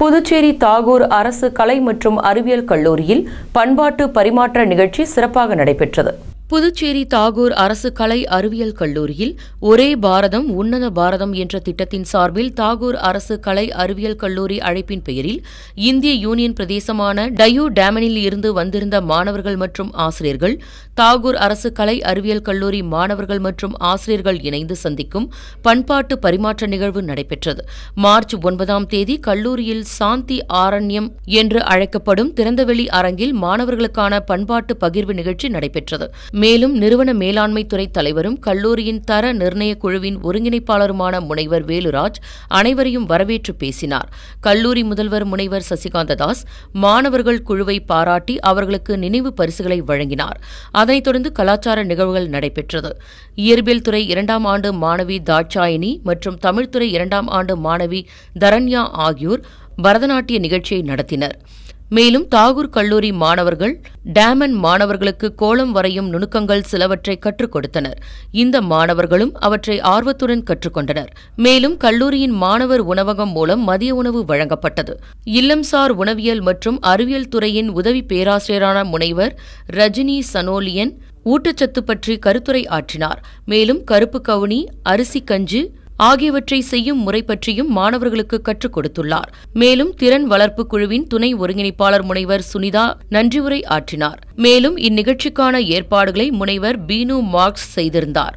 புதுச்சேரி தாகூர் அரசு கலை மற்றும் அறிவியல் கல்லூரியில் பண்பாட்டு பரிமாற்ற நிகழ்ச்சி சிறப்பாக நடைபெற்றது. புதுச்சேரி தாகூர் அரசு கலை அறிவியல் கல்லூரியில் ஒரே பாரதம் உன்னத பாரதம் என்ற திட்டத்தின் சார்பில் தாகூர் அரசு கலை அறிவியல் கல்லூரி அழைப்பின் பெயரில் இந்திய யூனியன் பிரதேசமான டயூ டேமனில் இருந்து வந்திருந்த மாணவர்கள் மற்றும் ஆசிரியர்கள் தாகூர் அரசு கலை அறிவியல் கல்லூரி மாணவர்கள் மற்றும் ஆசிரியர்கள் இணைந்து சந்திக்கும் பண்பாட்டு பரிமாற்ற நிகழ்வு நடைபெற்றது. மார்ச் 9ஆம் தேதி கல்லூரியில் சாந்தி ஆரண்யம் என்று அழைக்கப்படும் திறந்தவெளி அரங்கில் மாணவர்களுக்கான பண்பாட்டு பகிர்வு நிகழ்ச்சி நடைபெற்றது. மேலும் நிறுவன மேலாண்மை துறை தலைவரும் கல்லூரியின் தர நிர்ணய குழுவின் ஒருங்கிணைப்பாளருமான முனைவர் வேலுராஜ் அனைவரையும் வரவேற்று பேசினார். கல்லூரி முதல்வர் முனைவர் சசிகாந்ததாஸ் மாணவர்கள் குழுவை பாராட்டி அவர்களுக்கு நினைவு பரிசுகளை வழங்கினார். அதனைத் தொடர்ந்து கலாச்சார நிகழ்வுகள் நடைபெற்றது. இயற்பியல் துறை 2ஆம் ஆண்டு மாணவி தாட்சாயினி மற்றும் தமிழ்துறை 2ஆம் ஆண்டு மாணவி தரண்யா ஆகியோர் பரதநாட்டிய நிகழ்ச்சியை நடத்தினர். மேலும் தாகூர் கல்லூரி மாணவர்கள் டேமன் மாணவர்களுக்கு கோலம் வரையும் நுணுக்கங்கள் சிலவற்றை கற்றுக் கொடுத்தனர். இந்த மாணவர்களும் அவற்றை ஆர்வத்துடன் கற்றுக்கொண்டனர். மேலும் கல்லூரியின் மாணவர் உணவகம் மூலம் மதிய உணவு வழங்கப்பட்டது. இல்லம்சார் உணவியல் மற்றும் அறிவியல் துறையின் உதவி பேராசிரியரான முனைவர் ரஜினி சனோலியன் ஊட்டச்சத்து பற்றி கருத்துரை ஆற்றினார். மேலும் கருப்பு கவுனி, அரிசி கஞ்சு ஆகியவற்றை செய்யும் முறை பற்றியும் மாணவர்களுக்கு கற்றுக் கொடுத்துள்ளார். மேலும் திறன் வளர்ப்பு குழுவின் துணை ஒருங்கிணைப்பாளர் முனைவர் சுனிதா நன்றி உரை ஆற்றினார். மேலும் இந்நிகழ்ச்சிக்கான ஏற்பாடுகளை முனைவர் பீனு மார்க்ஸ் செய்திருந்தார்.